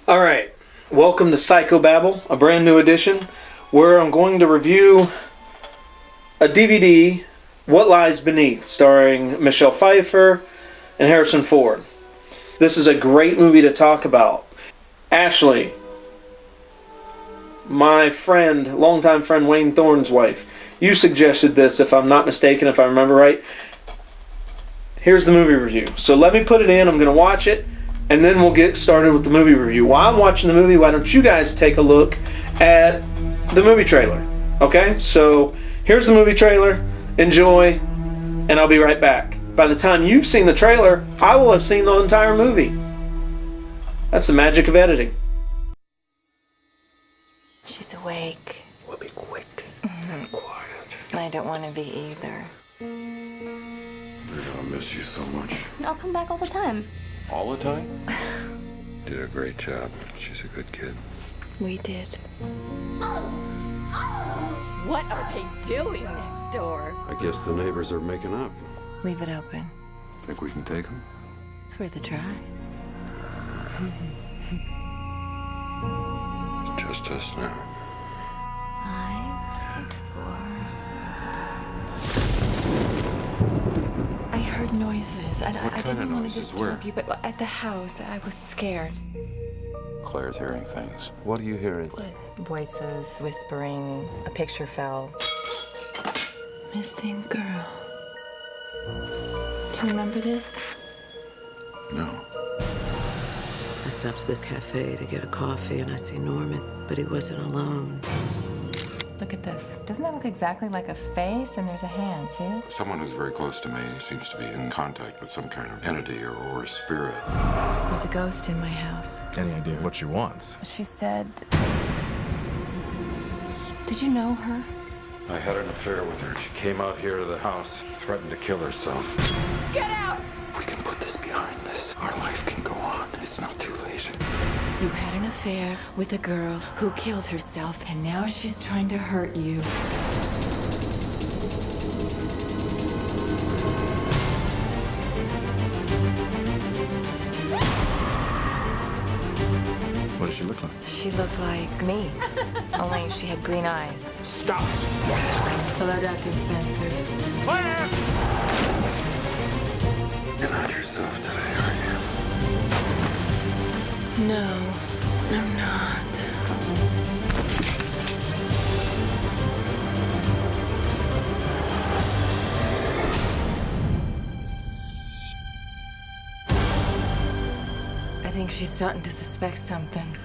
Alright, welcome to Psychobabble, a brand new edition, where I'm going to review a DVD, What Lies Beneath, starring Michelle Pfeiffer and Harrison Ford. This is a great movie to talk about. Ashley, my friend, longtime friend Wayne Thorne's wife, you suggested this, if I'm not mistaken, if I remember right. Here's the movie review. So let me put it in, I'm going to watch it, and then we'll get started with the movie review. While I'm watching the movie, why don't you guys take a look at the movie trailer? Okay, so here's the movie trailer. Enjoy, and I'll be right back. By the time you've seen the trailer, I will have seen the entire movie. That's the magic of editing. She's awake. We'll be quick and quiet. I don't want to be either. We're gonna miss you so much. I'll come back all the time. All the time? Did a great job. She's a good kid. We did. What are they doing next door? I guess the neighbors are making up. Leave it open. Think we can take him? It's worth a try. It's just us now. 5, 6, 4. I heard noises. I kind didn't of want noises? to disturb Where? you, but at the house, I was scared. Claire's hearing things. What are you hearing? Voices, whispering, a picture fell. Missing girl. Do you remember this? No. I stopped at this cafe to get a coffee and I see Norman, but he wasn't alone. Look at this. Doesn't that look exactly like a face? And there's a hand, see it? Someone who's very close to me seems to be in contact with some kind of entity or spirit. There's a ghost in my house. Any idea what she wants? She said... Did you know her? I had an affair with her. She came out here to the house, threatened to kill herself. Get out! We can put this behind us. Our life can go on. It's not too late. You had an affair with a girl who killed herself, and now she's trying to hurt you. What does she look like? She looked like me, only she had green eyes. Stop! Hello, Dr. Spencer. You're not yourself today, are you? No, I'm not. I think she's starting to suspect something.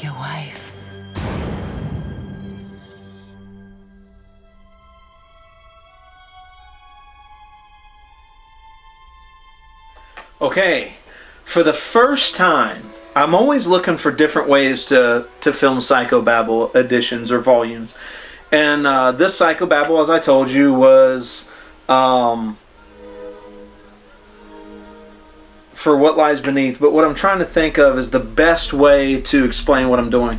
Your wife. Okay, for the first time, I'm always looking for different ways to film Psychobabble editions or volumes. And this Psychobabble, as I told you, was for What Lies Beneath. But what I'm trying to think of is the best way to explain what I'm doing.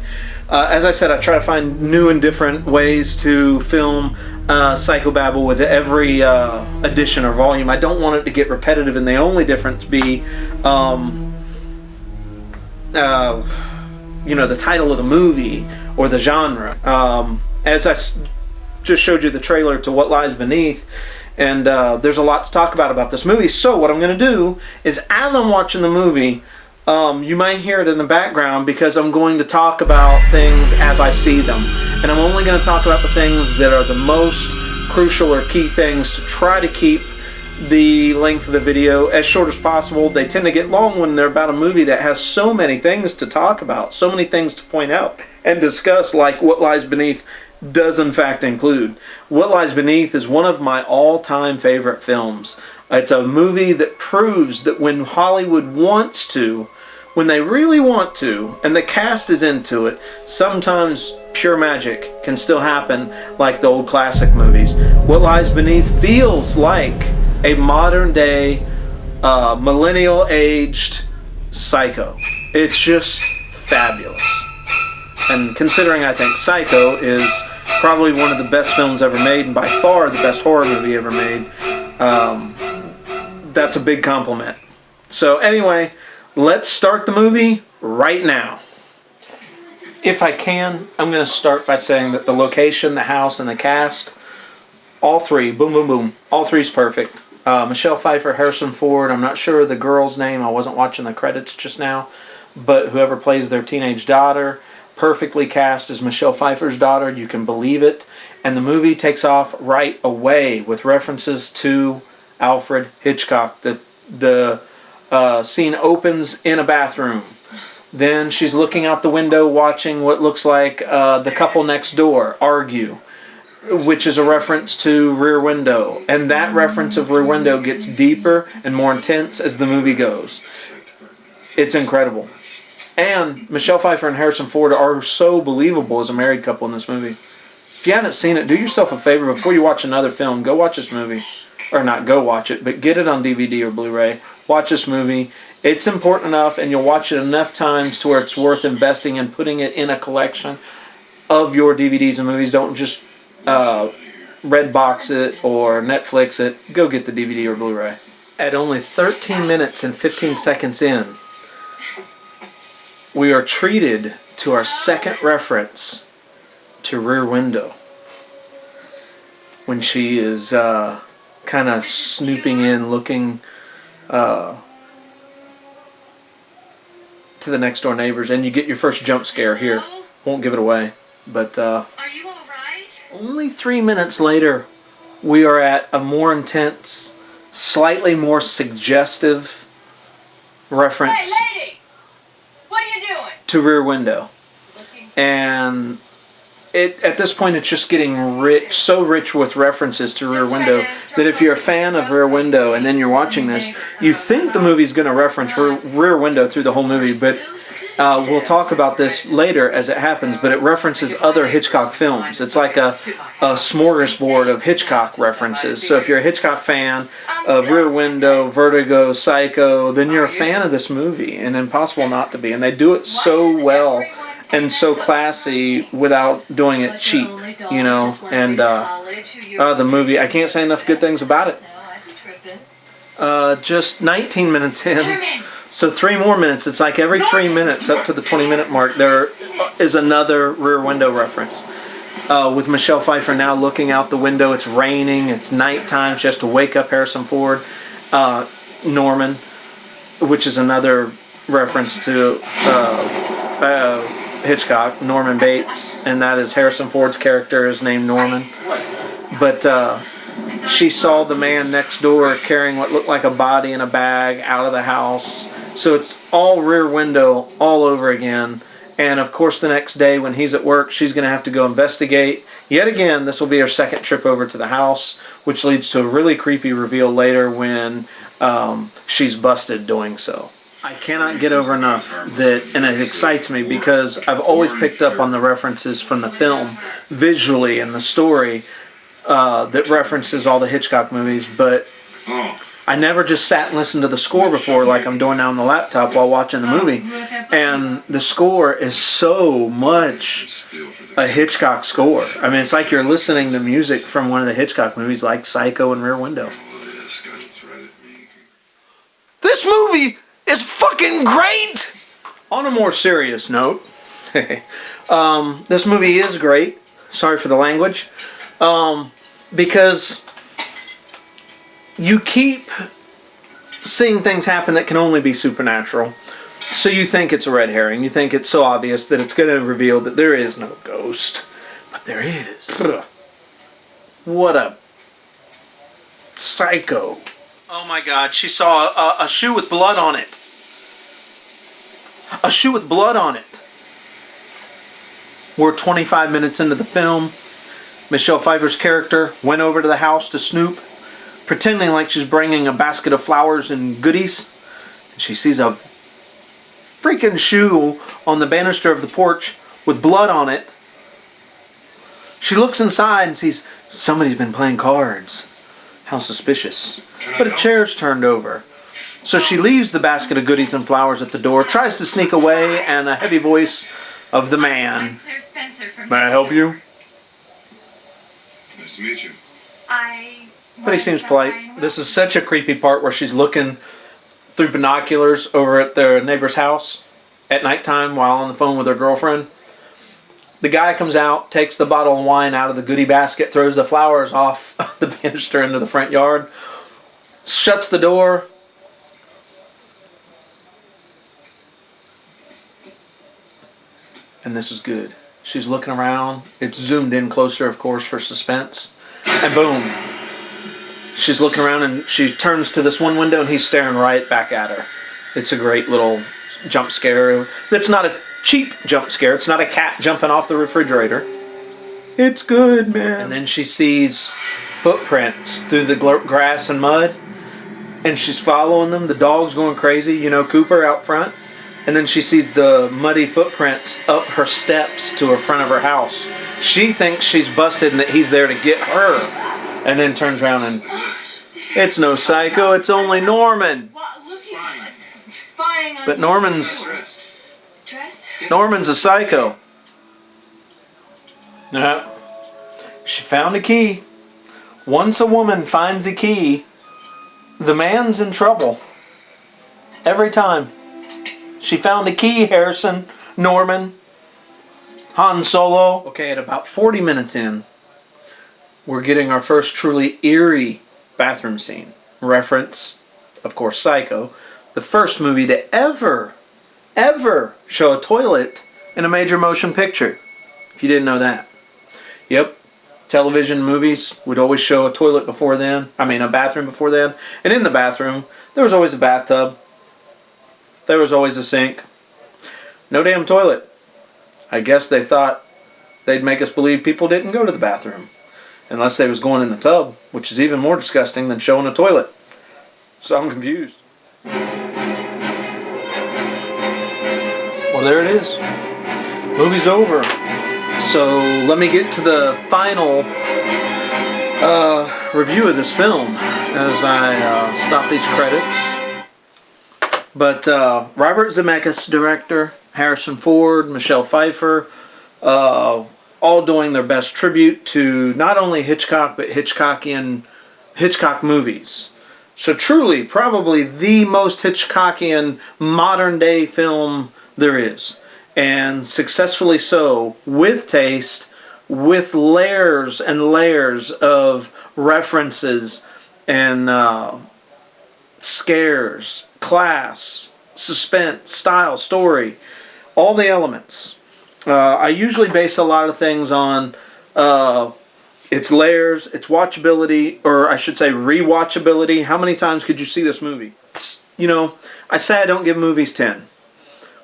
As I said, I try to find new and different ways to film Psychobabble with every edition or volume. I don't want it to get repetitive, and the only difference be, the title of the movie or the genre. As I just showed you the trailer to What Lies Beneath, and there's a lot to talk about this movie. So what I'm going to do is, as I'm watching the movie, you might hear it in the background because I'm going to talk about things as I see them. And I'm only going to talk about the things that are the most crucial or key things to try to keep the length of the video as short as possible. They tend to get long when they're about a movie that has so many things to talk about, so many things to point out and discuss, like What Lies Beneath does in fact include. What Lies Beneath is one of my all-time favorite films. It's a movie that proves that when Hollywood wants to, when they really want to, and the cast is into it, sometimes pure magic can still happen like the old classic movies. What Lies Beneath feels like a modern day, millennial-aged Psycho. It's just fabulous. And considering I think Psycho is probably one of the best films ever made, and by far the best horror movie ever made, that's a big compliment. So anyway, let's start the movie right now. If I can, I'm going to start by saying that the location, the house, and the cast, all three, boom, boom, boom, all three is perfect. Michelle Pfeiffer, Harrison Ford, I'm not sure of the girl's name, I wasn't watching the credits just now, but whoever plays their teenage daughter, perfectly cast as Michelle Pfeiffer's daughter, you can believe it. And the movie takes off right away with references to Alfred Hitchcock. The scene opens in a bathroom. Then she's looking out the window watching what looks like the couple next door argue, which is a reference to Rear Window. And that reference of Rear Window gets deeper and more intense as the movie goes. It's incredible. And Michelle Pfeiffer and Harrison Ford are so believable as a married couple in this movie. If you haven't seen it, do yourself a favor before you watch another film. Go watch this movie. Or not go watch it, but get it on DVD or Blu-ray. Watch this movie. It's important enough, and you'll watch it enough times to where it's worth investing in putting it in a collection of your DVDs and movies. Don't just Redbox it or Netflix it. Go get the DVD or Blu-ray. At only 13 minutes and 15 seconds in, we are treated to our second reference to Rear Window. When she is kind of snooping in, looking to the next door neighbors, and you get your first jump scare here. Won't give it away, but Are you all right? only 3 minutes later, we are at a more intense, slightly more suggestive reference Hey, lady! What are you doing? to Rear Window. And at this point it's just getting rich, so rich with references to Rear Window that if you're a fan of Rear Window and then you're watching this, you think the movie's going to reference Rear Window through the whole movie, but we'll talk about this later as it happens, but it references other Hitchcock films. It's like a smorgasbord of Hitchcock references. So if you're a Hitchcock fan of Rear Window, Vertigo, Psycho, then you're a fan of this movie, and impossible not to be. And they do it so well and so classy without doing it cheap, you know. And the movie, I can't say enough good things about it. Just 19 minutes in, so 3 more minutes. It's like every 3 minutes up to the 20-minute mark there is another Rear Window reference. With Michelle Pfeiffer now looking out the window, it's raining, it's nighttime, she has to wake up Harrison Ford, Norman, which is another reference to Hitchcock, Norman Bates, and that is Harrison Ford's character is named Norman. But she saw the man next door carrying what looked like a body in a bag out of the house. So it's all Rear Window all over again. And of course the next day when he's at work, she's going to have to go investigate. Yet again, this will be her second trip over to the house, which leads to a really creepy reveal later when she's busted doing so. I cannot get over enough that, and it excites me because I've always picked up on the references from the film visually and the story that references all the Hitchcock movies, but I never just sat and listened to the score before like I'm doing now on the laptop while watching the movie. And the score is so much a Hitchcock score. I mean, it's like you're listening to music from one of the Hitchcock movies like Psycho and Rear Window. This movie is fucking great! On a more serious note, this movie is great. Sorry for the language. Because you keep seeing things happen that can only be supernatural. So you think it's a red herring. You think it's so obvious that it's going to reveal that there is no ghost. But there is. What a psycho. Oh my God, she saw a shoe with blood on it. A shoe with blood on it. We're 25 minutes into the film. Michelle Pfeiffer's character went over to the house to snoop, pretending like she's bringing a basket of flowers and goodies. And she sees a freaking shoe on the banister of the porch with blood on it. She looks inside and sees somebody's been playing cards. How suspicious. But a chair's turned over. So she leaves the basket of goodies and flowers at the door, tries to sneak away, and a heavy voice of the man. May I help you? Nice to meet you. But he seems polite. This is such a creepy part where she's looking through binoculars over at their neighbor's house at nighttime while on the phone with their girlfriend. The guy comes out, takes the bottle of wine out of the goodie basket, throws the flowers off the banister into the front yard, shuts the door. And this is good. She's looking around. It's zoomed in closer, of course, for suspense. And boom. She's looking around and she turns to this one window and he's staring right back at her. It's a great little jump scare. That's not a cheap jump scare. It's not a cat jumping off the refrigerator. It's good, man. And then she sees footprints through the grass and mud. And she's following them. The dog's going crazy. You know, Cooper out front. And then she sees the muddy footprints up her steps to the front of her house. She thinks she's busted and that he's there to get her. And then turns around and... It's no psycho, it's only Norman. But Norman's a psycho. No. She found a key. Once a woman finds a key, the man's in trouble. Every time. She found a key, Harrison, Norman, Han Solo. Okay, at about 40 minutes in, we're getting our first truly eerie bathroom scene. Reference, of course, Psycho. The first movie to ever show a toilet in a major motion picture. If you didn't know that. Yep. Television movies would always show a toilet before then. I mean, a bathroom before then. And in the bathroom, there was always a bathtub. There was always a sink. No damn toilet. I guess they thought they'd make us believe people didn't go to the bathroom. Unless they was going in the tub, which is even more disgusting than showing a toilet. So I'm confused. Well, there it is. Movie's over. So let me get to the final review of this film as I stop these credits. But Robert Zemeckis, director, Harrison Ford, Michelle Pfeiffer, all doing their best tribute to not only Hitchcock, but Hitchcock movies. So truly, probably the most Hitchcockian modern day film there is. And successfully so, with taste, with layers and layers of references and scares, class, suspense, style, story, all the elements. I usually base a lot of things on its layers, its watchability, or I should say rewatchability. How many times could you see this movie? You know, I say I don't give movies 10.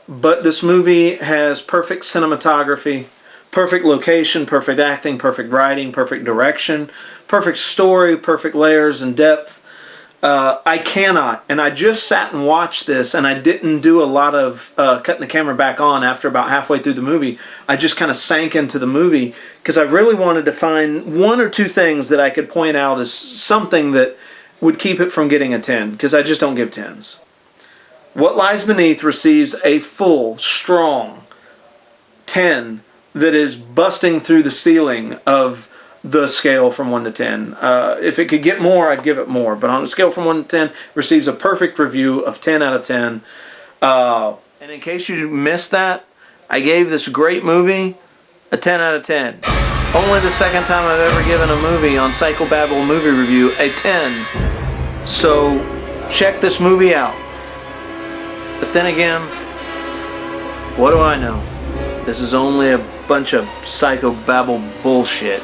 But this movie has perfect cinematography, perfect location, perfect acting, perfect writing, perfect direction, perfect story, perfect layers and depth. I cannot, and I just sat and watched this, and I didn't do a lot of cutting the camera back on after about halfway through the movie. I just kind of sank into the movie because I really wanted to find one or two things that I could point out as something that would keep it from getting a 10, because I just don't give 10s. What Lies Beneath receives a full, strong 10 that is busting through the ceiling of the scale from 1 to 10. If it could get more, I'd give it more. But on a scale from 1 to 10, it receives a perfect review of 10 out of 10. And in case you missed that, I gave this great movie a 10 out of 10. Only the second time I've ever given a movie on Psycho BABBLE Movie Review a 10. So check this movie out. But then again, what do I know? This is only a bunch of Psycho BABBLE bullshit.